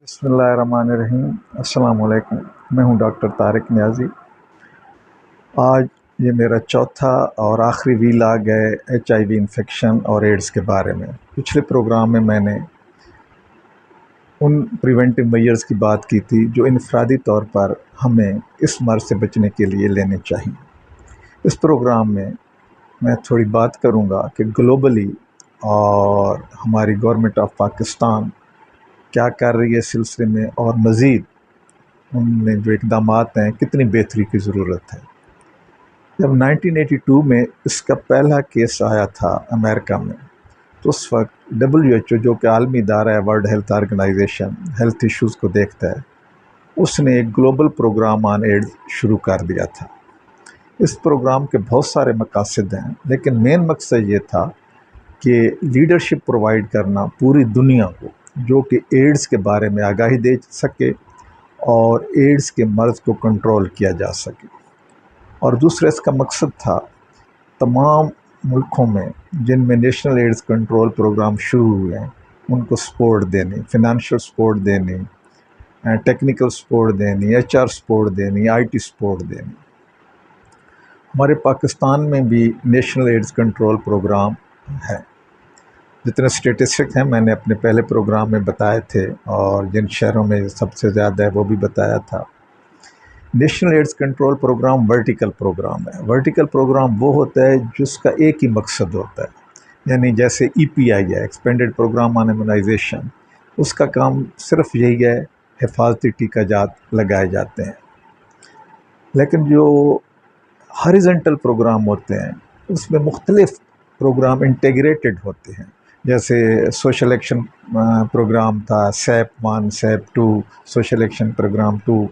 बिस्मिल्लाहिर्रहमानिर्रहीम। अस्सलाम वालेकुम। मैं हूं डॉक्टर तारिक नियाज़ी। आज ये मेरा चौथा और आखिरी व्लॉग है HIV इन्फेक्शन और एड्स के बारे में। पिछले प्रोग्राम में मैंने उन प्रिवेंटिव मेजर्स की बात की थी जो इनफरादी तौर पर हमें इस मर्ज़ से बचने के लिए लेने चाहिए। इस प्रोग्राम में मैं थोड़ी बात करूंगा कि ग्लोबली और हमारी गवर्नमेंट ऑफ पाकिस्तान क्या कर रही है इस सिलसिले में, और मज़ीद उनमें जो इक़दामात हैं कितनी बेहतरी की ज़रूरत है। जब 1982 में इसका पहला केस आया था अमेरिका में, तो उस वक्त WHO जो कि आलमी इदारा है, world health organisation, health issues को देखता है, उसने एक ग्लोबल प्रोग्राम ऑन एड्स शुरू कर दिया था। इस प्रोग्राम के बहुत सारे मकासद हैं, लेकिन मेन मकसद ये था कि लीडरशिप प्रोवाइड करना पूरी दुनिया को, जो कि एड्स के बारे में आगाही दे सके और एड्स के मर्ज़ को कंट्रोल किया जा सके। और दूसरा इसका मकसद था तमाम मुल्कों में जिनमें नेशनल एड्स कंट्रोल प्रोग्राम शुरू हुए हैं उनको सपोर्ट देनी, फिनंशियल सपोर्ट देनी, टेक्निकल सपोर्ट देनी, HR सपोर्ट देनी, IT सपोर्ट देनी। हमारे पाकिस्तान में भी नेशनल एड्स कंट्रोल प्रोग्राम है। जितने स्टेटिस्टिक्स हैं मैंने अपने पहले प्रोग्राम में बताए थे, और जिन शहरों में सबसे ज़्यादा है वो भी बताया था। National AIDS control programme vertical programme है। वर्टिकल प्रोग्राम वो होता है जिसका एक ही मकसद होता है, यानी जैसे EPI है, एक्सपेंडेड प्रोग्राम ऑन इम्यूनाइजेशन, उसका काम सिर्फ यही है, हिफाजती टीका जात लगाए जाते हैं। लेकिन जो हॉरिजॉन्टल प्रोग्राम होते हैं उसमें मुख्तलिफ प्रोग्राम इंटीग्रेटेड होते हैं। जैसे सोशल एक्शन प्रोग्राम था, SAP 1, SAP 2, social action programme 2।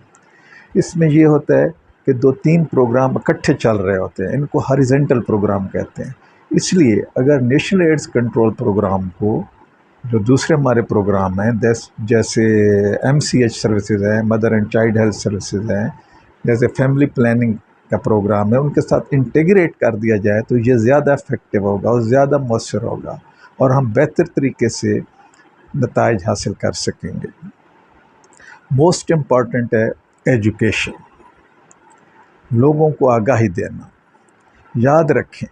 इसमें ये होता है कि 2-3 प्रोग्राम इकट्ठे चल रहे होते हैं, इनको हॉरिजॉन्टल प्रोग्राम कहते हैं। इसलिए अगर नेशनल एड्स कंट्रोल प्रोग्राम को, जो दूसरे हमारे प्रोग्राम हैं जैसे MCH सर्विसेज हैं, mother and child health services हैं, जैसे फैमिली प्लानिंग का प्रोग्राम है, उनके साथ इंटीग्रेट कर दिया जाए तो ये ज़्यादा इफेक्टिव होगा और ज़्यादा मौसर होगा और हम बेहतर तरीके से नताइज हासिल कर सकेंगे। मोस्ट इम्पॉर्टेंट है एजुकेशन, लोगों को आगाही देना। याद रखें,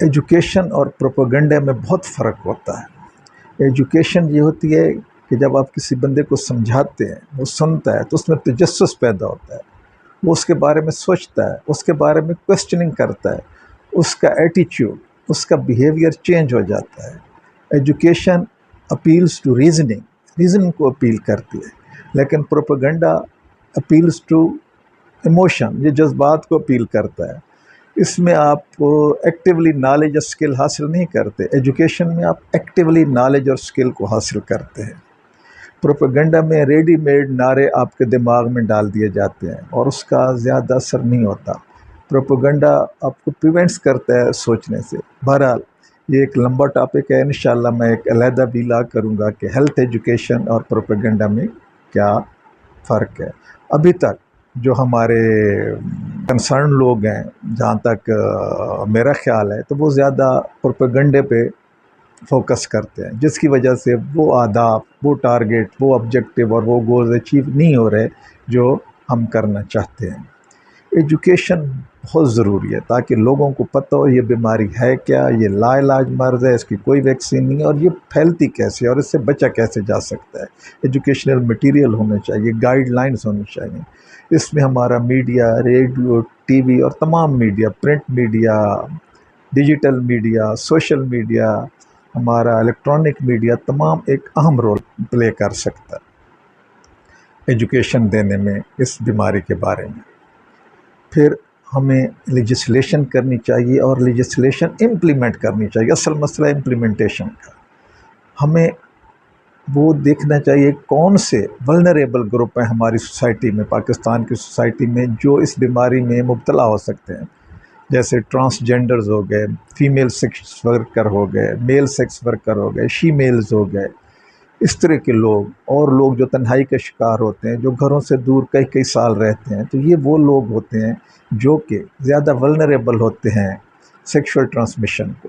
एजुकेशन और प्रोपेगेंडा में बहुत फ़र्क होता है। एजुकेशन ये होती है कि जब आप किसी बंदे को समझाते हैं, वो सुनता है तो उसमें तजस्सुस पैदा होता है, वो उसके बारे में सोचता है, उसके बारे में क्वेश्चनिंग करता है, उसका एटीट्यूड, उसका बिहेवियर चेंज हो जाता है। एजुकेशन अपील्स टू रीजनिंग को अपील करती है, लेकिन प्रोपेगेंडा अपील्स टू इमोशन, ये जज्बात को अपील करता है। इसमें आप एक्टिवली नॉलेज और स्किल हासिल नहीं करते। एजुकेशन में आप एक्टिवली नॉलेज और स्किल को हासिल करते हैं। प्रोपेगेंडा में रेडीमेड नारे आपके दिमाग में डाल दिए जाते हैं और उसका ज़्यादा असर नहीं होता। प्रोपेगेंडा आपको प्रिवेंट्स करता है सोचने से। बहरहाल ये एक लंबा टॉपिक है, इंशाल्लाह मैं एक अलहदा व्लॉग करूँगा कि हेल्थ एजुकेशन और प्रोपेगेंडा में क्या फ़र्क है। अभी तक जो हमारे कंसर्न लोग हैं, जहाँ तक मेरा ख्याल है, तो वो ज़्यादा प्रोपेगेंडे पे फोकस करते हैं, जिसकी वजह से वो आदाब, वो टारगेट, वो ऑब्जेक्टिव और वो गोल्स अचीव नहीं हो रहे जो हम करना चाहते हैं। एजुकेशन बहुत ज़रूरी है ताकि लोगों को पता हो ये बीमारी है क्या, ये लाइलाज मर्ज़ है, इसकी कोई वैक्सीन नहीं है और ये फैलती कैसे है और इससे बचा कैसे जा सकता है। एजुकेशनल मटेरियल होने चाहिए, गाइडलाइंस होनी चाहिए। इसमें हमारा मीडिया, रेडियो, TV और तमाम media, print media, digital media, social media, हमारा इलेक्ट्रॉनिक मीडिया, तमाम एक अहम रोल प्ले कर सकता है एजुकेशन देने में इस बीमारी के बारे में। फिर हमें लेजिस्लेशन करनी चाहिए और लेजिस्लेशन इम्प्लीमेंट करनी चाहिए। असल मसला इम्प्लीमेंटेशन का। हमें वो देखना चाहिए कौन से वल्नरेबल ग्रुप हैं हमारी सोसाइटी में, पाकिस्तान की सोसाइटी में, जो इस बीमारी में मुब्तला हो सकते हैं। जैसे ट्रांसजेंडर्स हो गए, फीमेल सेक्स वर्कर हो गए, मेल सेक्स वर्कर हो गए, शीमेल्स हो गए, इस तरह के लोग, और लोग जो तन्हाई के शिकार होते हैं, जो घरों से दूर कई कई साल रहते हैं। तो ये वो लोग होते हैं जो कि ज़्यादा वल्नरेबल होते हैं सेक्सुअल ट्रांसमिशन को।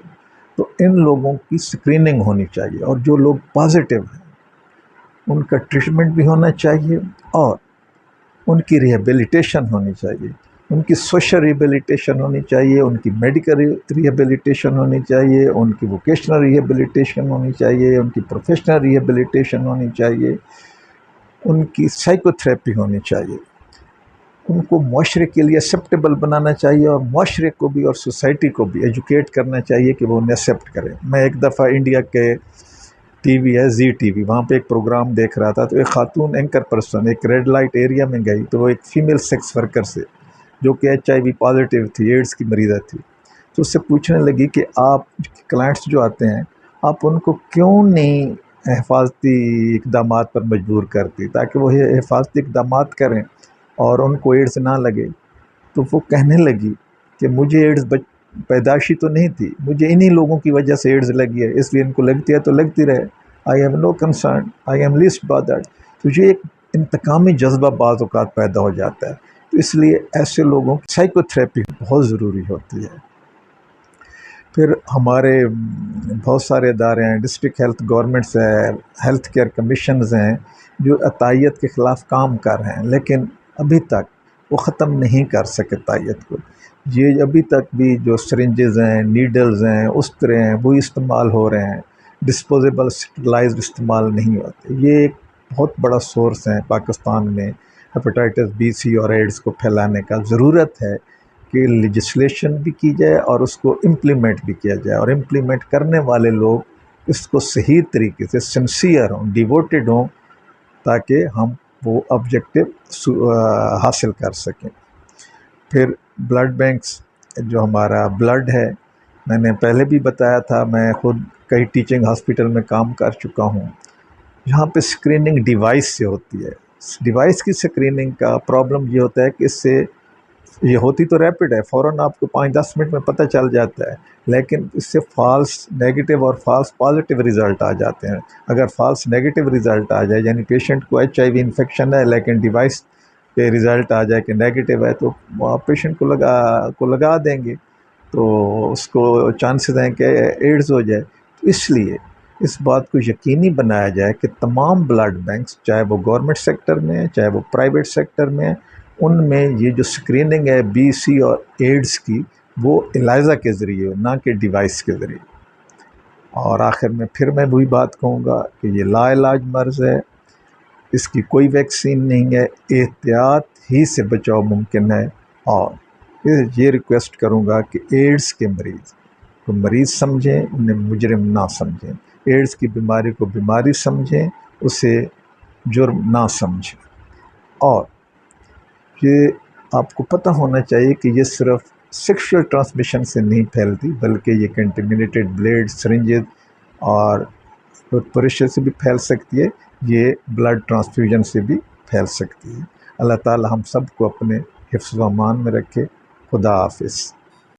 तो इन लोगों की स्क्रीनिंग होनी चाहिए, और जो लोग पॉजिटिव हैं ان کا ٹریٹمنٹ بھی ہونا چاہیے اور ان کی ریہیبلیٹیشن ہونی چاہیے، ان کی سوشل ریہیبلیٹیشن ہونی چاہیے، ان کی میڈیکل ریہیبلیٹیشن ہونی چاہیے، ان کی ووکیشنل ریہیبلیٹیشن ہونی چاہیے، ان کی پروفیشنل ریہیبلیٹیشن ہونی چاہیے، ان کی سائیکو تھراپی ہونی چاہیے، ان کو معاشرے کے لیے ایکسیپٹیبل بنانا چاہیے اور معاشرے کو بھی اور سوسائٹی کو بھی ایجوکیٹ کرنا چاہیے کہ وہ انہیں ایکسیپٹ کریں۔ میں ایک دفعہ انڈیا کے ٹی وی ہے زی ٹی وی، وہاں پہ ایک پروگرام دیکھ رہا تھا، تو ایک خاتون اینکر پرسن ایک ریڈ لائٹ ایریا میں گئی، تو وہ ایک فیمیل سیکس ورکر سے جو کہ HIV پازیٹیو تھی، ایڈز کی مریضہ تھی، تو اس سے پوچھنے لگی کہ آپ کلائنٹس جو آتے ہیں آپ ان کو کیوں نہیں حفاظتی اقدامات پر مجبور کرتی تاکہ وہ حفاظتی اقدامات کریں اور ان کو ایڈز نہ لگے۔ تو وہ کہنے لگی کہ مجھے ایڈز پیدائشی تو نہیں تھی، مجھے انہی لوگوں کی وجہ سے ایڈز لگی ہے، اس لیے ان کو لگتی ہے تو لگتی رہے، I am no concern, I am list bothered. تو یہ ایک انتقامی جذبہ بعض اوقات پیدا ہو جاتا ہے، تو اس لیے ایسے لوگوں کی سائیکو تھراپی بہت ضروری ہوتی ہے۔ پھر ہمارے بہت سارے ادارے ہیں، ڈسٹرکٹ ہیلتھ گورنمنٹس ہیں، ہیلتھ کیئر کمیشنز ہیں جو عطائیت کے خلاف کام کر رہے ہیں، لیکن ابھی تک وہ ختم نہیں کر سکے عطائیت کو۔ یہ ابھی تک بھی جو سرنجز ہیں، نیڈلز ہیں، استرے ہیں، وہ استعمال ہو رہے ہیں، ڈسپوزیبل اسٹرلائزڈ استعمال نہیں ہوتے۔ یہ ایک بہت بڑا سورس ہے پاکستان میں ہیپاٹائٹس بی سی اور ایڈز کو پھیلانے کا۔ ضرورت ہے کہ لیجسلیشن بھی کی جائے اور اس کو امپلیمنٹ بھی کیا جائے، اور امپلیمنٹ کرنے والے لوگ اس کو صحیح طریقے سے سنسیئر ہوں، ڈیووٹیڈ ہوں، تاکہ ہم وہ آبجیکٹو حاصل کر سکیں۔ پھر بلڈ بینکس، جو ہمارا بلڈ ہے، میں نے پہلے بھی بتایا تھا، میں خود کئی ٹیچنگ ہاسپٹل میں کام کر چکا ہوں، یہاں پہ اسکریننگ ڈیوائس سے ہوتی ہے۔ ڈیوائس کی اسکریننگ کا پرابلم یہ ہوتا ہے کہ اس سے یہ ہوتی تو ریپڈ ہے، فوراً آپ کو 5-10 منٹ میں پتہ چل جاتا ہے، لیکن اس سے فالس نیگیٹو اور فالس پازیٹیو رزلٹ آ جاتے ہیں۔ اگر فالس نیگیٹو رزلٹ آ جائے، یعنی پیشنٹ کو HIV انفیکشن ہے لیکن ڈیوائس پہ رزلٹ آ جائے کہ نیگیٹو ہے، تو آپ پیشنٹ کو لگا دیں گے، تو اس کو چانسز ہیں کہ ایڈز ہو جائے۔ تو اس لیے اس بات کو یقینی بنایا جائے کہ تمام بلڈ بینکس، چاہے وہ گورنمنٹ سیکٹر میں ہیں چاہے وہ پرائیویٹ سیکٹر میں ہیں، ان میں یہ جو اسکریننگ ہے بی سی اور ایڈز کی، وہ ELISA کے ذریعے، نہ کہ ڈیوائس کے ذریعے۔ اور آخر میں پھر میں وہی بات کہوں گا کہ یہ لا علاج مرض ہے، اس کی کوئی ویکسین نہیں ہے، احتیاط ہی سے بچاؤ ممکن ہے۔ اور یہ ریکویسٹ کروں گا کہ ایڈز کے مریض کو مریض سمجھیں، انہیں مجرم نہ سمجھیں، ایڈز کی بیماری کو بیماری سمجھیں، اسے جرم نہ سمجھیں۔ اور یہ آپ کو پتہ ہونا چاہیے کہ یہ صرف سیکشل ٹرانسمیشن سے نہیں پھیلتی، بلکہ یہ کنٹیمنیٹڈ بلیڈ، سرنجز اور پریشر سے بھی پھیل سکتی ہے، یہ بلڈ ٹرانسفیوژن سے بھی پھیل سکتی ہے۔ اللہ تعالی ہم سب کو اپنے حفظ و امان میں رکھے۔ خدا حافظ۔